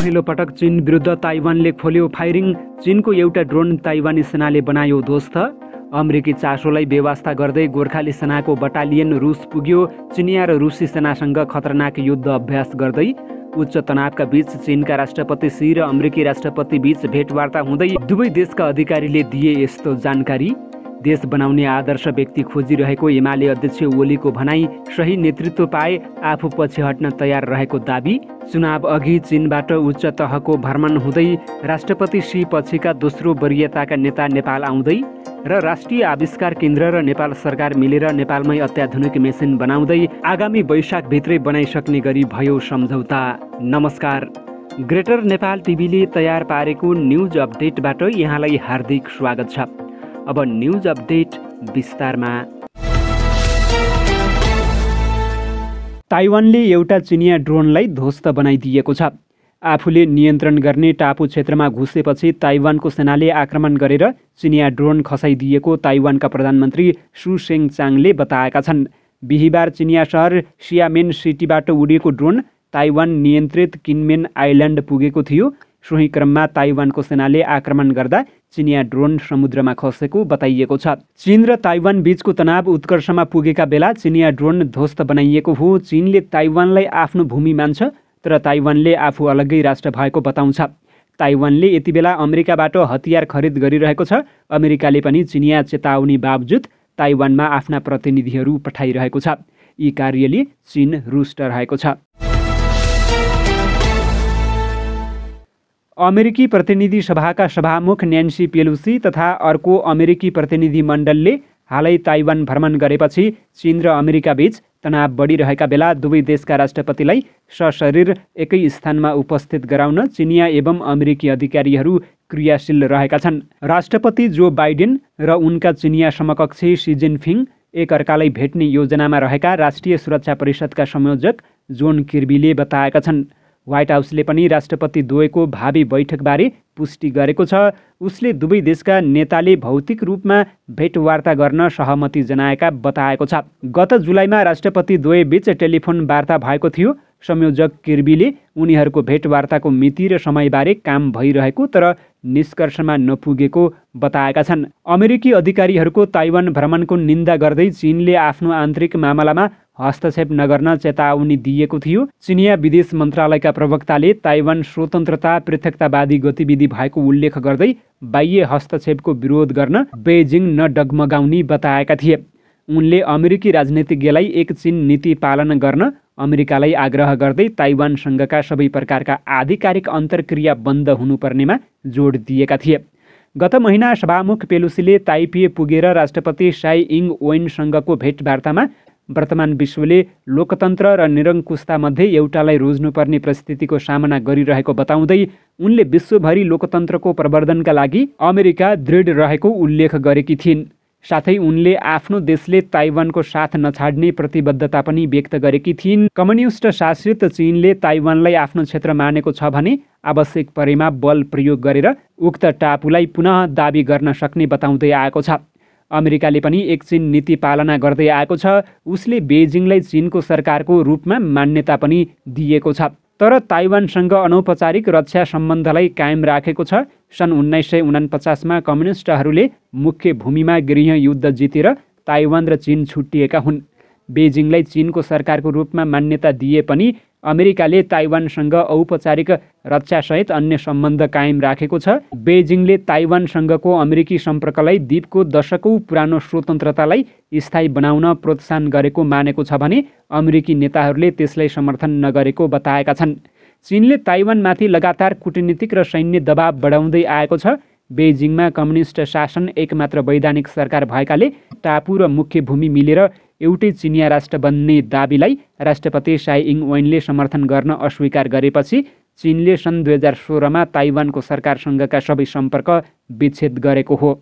पहिलो पटक चीन विरुद्ध ताइवानले खोल्यो फायरिङ। चीनको एउटा ड्रोन ताइवानी सेनाले बनायो ध्वस्त। अमेरिकी चासोलाई बेवास्ता गर्दै गोर्खाली सेनाको बटालियन रुस पुग्यो। चिनिया र रुसी सेनासँग खतरनाक युद्ध अभ्यास गर्दै। उच्च तनावका बीच चीनका राष्ट्रपति सी र अमेरिकी राष्ट्रपति बीच भेटवार्ता हुँदै दुवै देशका अधिकारीले दिए यस्तो जानकारी। देश बनाउने आदर्श व्यक्ति खोजिरहेको एमाले अध्यक्ष ओलीको भनाई। सही नेतृत्व पाए आफू पछि हट्न तयार रहेको दाबी। चुनाव अघि चीनबाट उच्च तहको भ्रमण हुँदै राष्ट्रपति सी पछिका दोस्रो वरियताका नेता नेपाल आउँदै र राष्ट्रिय आविष्कार केन्द्र र नेपाल सरकार मिलेर नेपालमै अत्याधुनिक मेसिन बनाउँदै आगामी वैशाखभित्रै बनाइसक्ने गरी भयो सम्झौता। नमस्कार, ग्रेटर नेपाल टिभीले तयार पारेको न्युज अपडेटबाट यहाँलाई हार्दिक स्वागत छ। अब न्युज अपडेट विस्तारमा। ताइवानले एउटा चिनिया ड्रोनलाई ध्वस्त बनाइदिएको छ। आफूले नियन्त्रण गर्ने टापु क्षेत्रमा घुसेपछि ताइवानको सेनाले आक्रमण गरेर चिनिया ड्रोन खसाइदिएको ताइवानका प्रधानमन्त्री सु सेङ चाङले बताएका छन्। बिहिबार चिनिया सहर सियामेन सिटीबाट उडेको ड्रोन ताइवान नियन्त्रित किनमेन आइल्यान्ड पुगेको थियो। सोही क्रममा ताइवानको सेनाले आक्रमण गर्दा चिनिया ड्रोन समुद्रमा खसेको बताइएको छ। चीन र ताइवान बीचको तनाव उत्कर्षमा पुगेका बेला चिनिया ड्रोन ध्वस्त बनाइएको हो। चीनले ताइवानलाई आफ्नो भूमि मान्छ तर ताइवानले आफू अलग्गै राष्ट्र भएको बताउँछ। ताइवानले यति बेला अमेरिकाबाट हतियार खरिद गरिरहेको छ। अमेरिकाले पनि चिनिया चेतावनी बावजुद ताइवानमा आफ्ना प्रतिनिधिहरू पठाइरहेको छ। यी कार्यले चीन रुष्ट रहेको छ। अमेरिकी प्रतिनिधि सभाका सभामुख न्यान्सी पेलोसी तथा अर्को अमेरिकी प्रतिनिधि मण्डलले हालै ताइवान भ्रमण गरेपछि चीन र अमेरिका बीच तनाव बढिरहेका बेला दुवै देशका राष्ट्रपतिलाई सशरीर एकै स्थानमा उपस्थित गराउन चिनिया एवं अमेरिकी अधिकारीहरू क्रियाशील रहेका छन्। राष्ट्रपति जो बाइडेन र उनका चिनिया समकक्षी सी जिनपिङ एकअर्कालाई भेट्ने योजनामा रहेका राष्ट्रिय सुरक्षा परिषदका संयोजक जोन किर्बीले बताएका छन्। व्हाइट हाउसले पनि राष्ट्रपति द्वयको भावी बैठकबारे पुष्टि गरेको छ। उसले दुवै देशका नेताले भौतिक रूपमा भेटवार्ता गर्न सहमति जनाएका बताएको छ। गत जुलाईमा राष्ट्रपति द्वय बीच टेलिफोन वार्ता भएको थियो। संयोजक किर्बीले उनीहरूको भेटवार्ताको मिति र समयबारे काम भइरहेको तर निष्कर्षमा नपुगेको बताएका छन्। अमेरिकी अधिकारीहरूको ताइवान भ्रमणको निन्दा गर्दै चीनले आफ्नो आन्तरिक मामलामा हस्तक्षेप नगर्न चेतावनी दिएको थियो। चिनिया विदेश मन्त्रालयका प्रवक्ताले ताइवान स्वतन्त्रता पृथकतावादी गतिविधि भएको उल्लेख गर्दै बाह्य हस्तक्षेपको विरोध गर्न बेजिङ नडगमगाउने बताएका थिए। उनले अमेरिकी राजनीतिज्ञलाई एक चीन नीति पालन गर्न अमेरिकालाई आग्रह गर्दै ताइवानसँगका सबै प्रकारका आधिकारिक अन्तर्क्रिया बन्द हुनुपर्नेमा जोड दिएका थिए। गत महिना सभामुख पेलोसीले ताइपे पुगेर राष्ट्रपति साई इङ वेनसँगको भेटवार्तामा वर्तमान विश्वले लोकतन्त्र र निरङ्कुशतामध्ये एउटालाई रोज्नुपर्ने परिस्थितिको सामना गरिरहेको बताउँदै उनले विश्वभरि लोकतन्त्रको प्रवर्धनका लागि अमेरिका दृढ रहेको उल्लेख गरेकी थिइन्। साथै उनले आफ्नो देशले ताइवानको साथ नछाड्ने प्रतिबद्धता पनि व्यक्त गरेकी थिइन्। कम्युनिस्ट शासित चीनले ताइवानलाई आफ्नो क्षेत्र मानेको छ भने आवश्यक परेमा बल प्रयोग गरेर उक्त टापुलाई पुनः दाबी गर्न सक्ने बताउँदै आएको छ। अमेरिकाले पनि एक चीन नीति पालना गर्दै आएको छ। उसले बेजिङलाई चीनको सरकारको रूपमा मान्यता पनि दिएको छ तर ताइवानसँग अनौपचारिक रक्षा सम्बन्धलाई कायम राखेको छ। सन् 1949मा कम्युनिस्टहरूले मुख्य भूमिमा गृहयुद्ध जितेर ताइवान र चीन छुट्टिएका हुन्। बेजिङलाई चीनको सरकारको रूपमा मान्यता दिए पनि अमेरिकाले ताइवानसँग औपचारिक रक्षासहित अन्य सम्बन्ध कायम राखेको छ। बेजिङले ताइवानसँगको अमेरिकी सम्पर्कलाई द्वीपको दशकौँ पुरानो स्वतन्त्रतालाई स्थायी बनाउन प्रोत्साहन गरेको मानेको छ भने अमेरिकी नेताहरूले त्यसलाई समर्थन नगरेको बताएका छन्। चीनले ताइवानमाथि लगातार कूटनीतिक र सैन्य दबाव बढाउँदै आएको छ। बेजिङमा कम्युनिस्ट शासन एकमात्र वैधानिक सरकार भएकाले टापु र मुख्य भूमि मिलेर एउटै चिनिया राष्ट्र बन्ने दाबीलाई राष्ट्रपति साई इङ वेनले समर्थन गर्न अस्वीकार गरेपछि चीनले सन् 2016मा ताइवानको सरकारसँगका सबै सम्पर्क विच्छेद गरेको हो।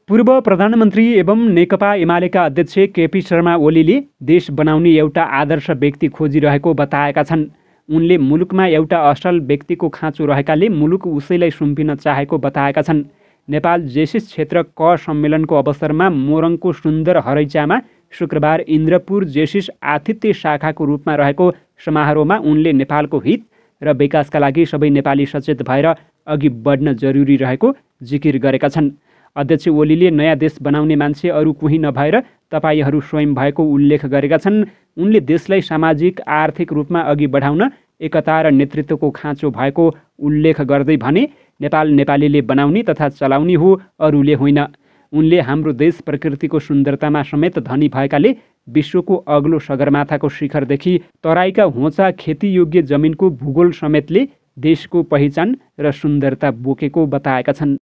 पूर्व प्रधानमन्त्री एवं नेकपा एमालेका अध्यक्ष केपी शर्मा ओलीले देश बनाउने एउटा आदर्श व्यक्ति खोजिरहेको बताएका छन्। उनले मुलुकमा एउटा असल व्यक्तिको खाँचो रहेकाले मुलुक उसैलाई सुम्पिन चाहेको बताएका छन्। नेपाल जेसिस क्षेत्र क सम्मेलनको अवसरमा मोरङको सुन्दर हरैचामा शुक्रबार इन्द्रपुर जेसिस आतिथ्य शाखाको रूपमा रहेको समारोहमा उनले नेपालको हित र विकासका लागि सबै नेपाली सचेत भएर अघि बढ्न जरुरी रहेको जिकिर गरेका छन्। अध्यक्ष ओलीले नयाँ देश बनाउने मान्छे अरू कोही नभएर तपाईहरू स्वयं भएको उल्लेख गरेका छन्। उनले देशलाई सामाजिक आर्थिक रूपमा अघि बढाउन एकता र नेतृत्वको खाँचो भएको उल्लेख गर्दै भने नेपाल नेपालीले बनाउने तथा चलाउने हो, अरूले होइन। उनले हाम्रो देश प्रकृतिको सुन्दरतामा समेत धनी भएकाले विश्वको अग्लो सगरमाथाको शिखरदेखि तराईका होचा खेतीयोग्य जमिनको भूगोल समेतले देशको पहिचान र सुन्दरता बोकेको बताएका छन्।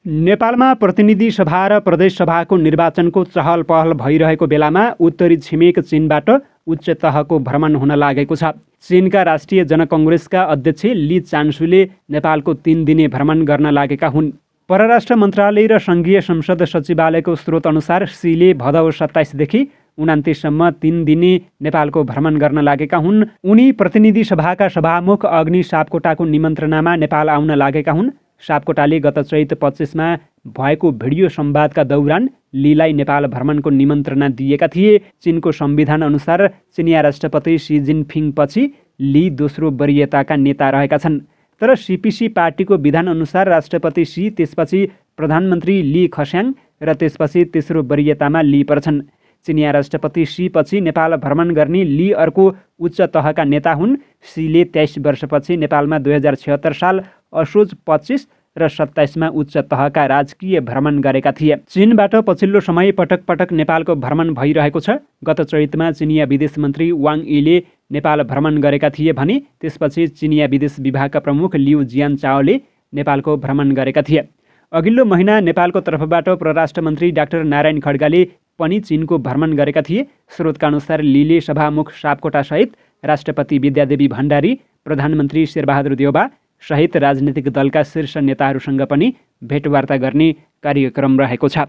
नेपालमा प्रतिनिधि सभा र प्रदेश सभाको निर्वाचनको चहल पहल भइरहेको बेलामा उत्तरी छिमेक चीनबाट उच्च तहको भ्रमण हुन लागेको छ। चीनका राष्ट्रिय जनकङ्ग्रेसका अध्यक्ष ली चान्सुले नेपालको 3 दिने भ्रमण गर्न लागेका हुन्। परराष्ट्र मन्त्रालय र सङ्घीय संसद सचिवालयको स्रोत अनुसार सीले भदौ 27 देखि 29 सम्म 3 दिने नेपालको भ्रमण गर्न लागेका हुन्। उनी प्रतिनिधि सभाका सभामुख अग्नि सापकोटाको निमन्त्रणामा नेपाल आउन लागेका हुन्। सापकोटाले गत चैत 25 मा भएको भिडियो संवादका दौरान लीलाई नेपाल भ्रमणको निमन्त्रणा दिएका थिए। चीनको संविधान अनुसार चिनिया राष्ट्रपति सी जिनपिङ पछि ली दोस्रो वरियताका नेता रहेका छन्। तर सीपीसी पार्टीको विधान अनुसार राष्ट्रपति सी, त्यसपछि प्रधानमन्त्री ली खस्याङ र त्यसपछि तेस्रो वरियतामा ली पर्छन्। चिनिया राष्ट्रपति सी पछि नेपाल भ्रमण गर्ने ली अर्को उच्च तहका नेता हुन्। सीले 23 वर्षपछि नेपालमा 2076 साल, असोज 25 र 27 मा उच्च तहका राजकीय भ्रमण गरेका थिए। चीनबाट पछिल्लो समय पटक पटक नेपालको भ्रमण भइरहेको छ। गत चैतमा चिनिया विदेश मन्त्री वाङ यीले नेपाल भ्रमण गरेका थिए भने त्यसपछि चिनिया विदेश विभागका प्रमुख लिउ जियानचाओले नेपालको भ्रमण गरेका थिए। अघिल्लो महिना नेपालको तर्फबाट परराष्ट्र मन्त्री डाक्टर नारायण खड्गाले पनि चीनको भ्रमण गरेका थिए। स्रोतका अनुसार लीले सभामुख सापकोटासहित राष्ट्रपति विद्यादेवी भण्डारी, प्रधानमन्त्री शेरबहादुर देउबा सहित राजनीतिक दलका शीर्ष नेताहरूसँग पनि भेटवार्ता गर्ने कार्यक्रम रहेको छ।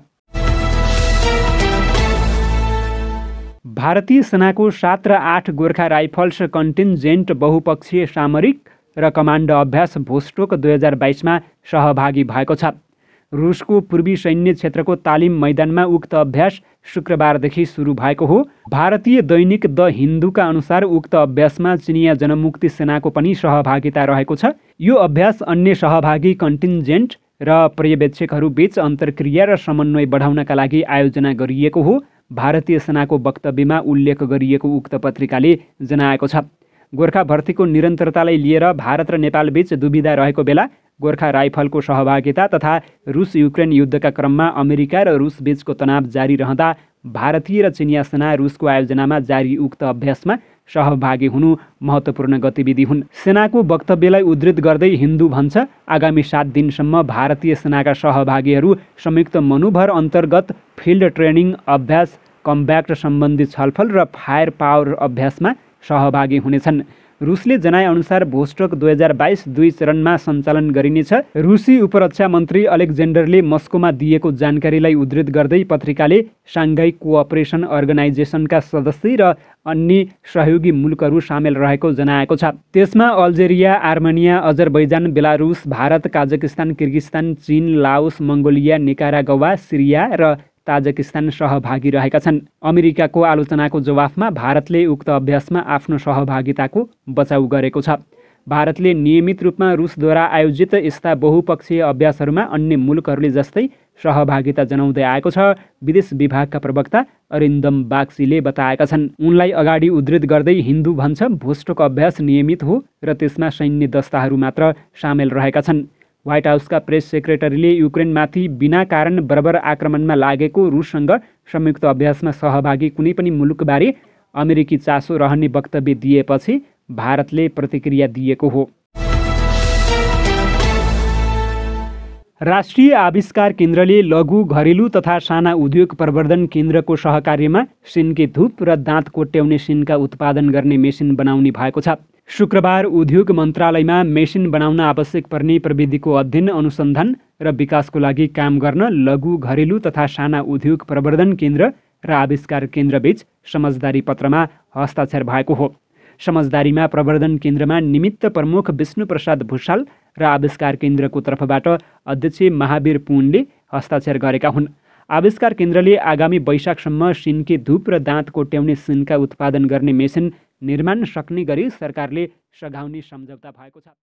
भारतीय सेनाको 7 र 8 गोर्खा राइफल्स कन्टिन्जेन्ट बहुपक्षीय सामरिक र कमान्ड अभ्यास भोस्टोक 2022 मा सहभागी भएको छ। रुसको पूर्वी सैन्य क्षेत्रको तालिम मैदानमा उक्त अभ्यास शुक्रबारदेखि सुरु भएको हो। भारतीय दैनिक द हिन्दूका अनुसार उक्त अभ्यासमा चिनिया जनमुक्ति सेनाको पनि सहभागिता रहेको छ। यो अभ्यास अन्य सहभागी कन्टिन्जेन्ट र पर्यवेक्षकहरूबीच अन्तर्क्रिया र समन्वय बढाउनका लागि आयोजना गरिएको हो। भारतीय सेनाको वक्तव्यमा उल्लेख गरिएको उक्त पत्रिकाले जनाएको छ। गोर्खा भर्तीको निरन्तरतालाई लिएर भारत र नेपालबीच दुविधा रहेको बेला गोर्खा राइफलको सहभागिता तथा रुस युक्रेन युद्धका क्रममा अमेरिका र रुस बीचको तनाव जारी रहँदा भारतीय र चिनिया सेना रुसको आयोजनामा जारी उक्त अभ्यासमा सहभागी हुनु महत्त्वपूर्ण गतिविधि हुन्। सेनाको वक्तव्यलाई उद्धृत गर्दै हिन्दू भन्छ, आगामी 7 दिनसम्म भारतीय सेनाका सहभागीहरू संयुक्त मनोभर अन्तर्गत फिल्ड ट्रेनिङ अभ्यास, कम्ब्याक्ट सम्बन्धी छलफल र फायर पावर अभ्यासमा सहभागी हुनेछन्। रुसले जनाएअनुसार भोस्टोक 2022 2 चरणमा सञ्चालन गरिनेछ। रुसी उपरक्षा मन्त्री अलेक्जेन्डरले मस्कोमा दिएको जानकारीलाई उद्धृत गर्दै पत्रिकाले साङ्घाई कोअपरेसन अर्गनाइजेसनका सदस्य र अन्य सहयोगी मुलुकहरू सामेल रहेको जनाएको छ। त्यसमा Algeria, Armenia, Azerbaijan, Belarus, Bharat, Kazakhstan, Kyrgyzstan, चीन, लाओस, मङ्गोलिया, निकारागुआ, सिरिया र ताजिकिस्तान सहभागी रहेका छन्। अमेरिकाको आलोचनाको जवाफमा भारतले उक्त अभ्यासमा आफ्नो सहभागिताको बचाउ गरेको छ। भारतले नियमित रूपमा रुसद्वारा आयोजित यस्ता बहुपक्षीय अभ्यासहरूमा अन्य मुलुकहरूले जस्तै सहभागिता जनाउँदै आएको छ, विदेश विभागका प्रवक्ता अरिन्दम बागचीले बताएका छन्। उनलाई अगाडि उद्धृत गर्दै हिन्दू भन्छ, भोस्टोक अभ्यास नियमित हो र त्यसमा सैन्य दस्ताहरू मात्र सामेल रहेका छन्। व्हाइट हाउसका प्रेस सेक्रेटरीले युक्रेनमाथि बिना कारण बर्बर आक्रमणमा लागेको रुससँग संयुक्त अभ्यासमा सहभागी कुनै पनि मुलुकबारे अमेरिकी चासो रहने वक्तव्य दिएपछि भारतले प्रतिक्रिया दिएको हो। राष्ट्रिय आविष्कार केन्द्रले लघु, घरेलु तथा साना उद्योग प्रवर्धन केन्द्रको सहकार्यमा सिन्के धुप र दाँत कोट्याउने सिन्का उत्पादन गर्ने मेसिन बनाउने भएको छ। शुक्रबार उद्योग मन्त्रालयमा मेसिन बनाउन आवश्यक पर्ने प्रविधिको अध्ययन, अनुसन्धान र विकासको लागि काम गर्न लघु, घरेलु तथा साना उद्योग प्रवर्धन केन्द्र र आविष्कार केन्द्रबीच समझदारी पत्रमा हस्ताक्षर भएको हो। समझदारीमा प्रवर्धन केन्द्रमा निमित्त प्रमुख विष्णुप्रसाद भुषाल र आविष्कार केन्द्रको तर्फबाट अध्यक्ष महावीर पुनले हस्ताक्षर गरेका हुन्। आविष्कार केन्द्रले आगामी वैशाखसम्म सिन्के धूप र दाँत कोट्याउने सिन्का उत्पादन गर्ने मेसिन निर्माण सक्ने गरी सरकारले सघाउने सम्झौता भएको छ।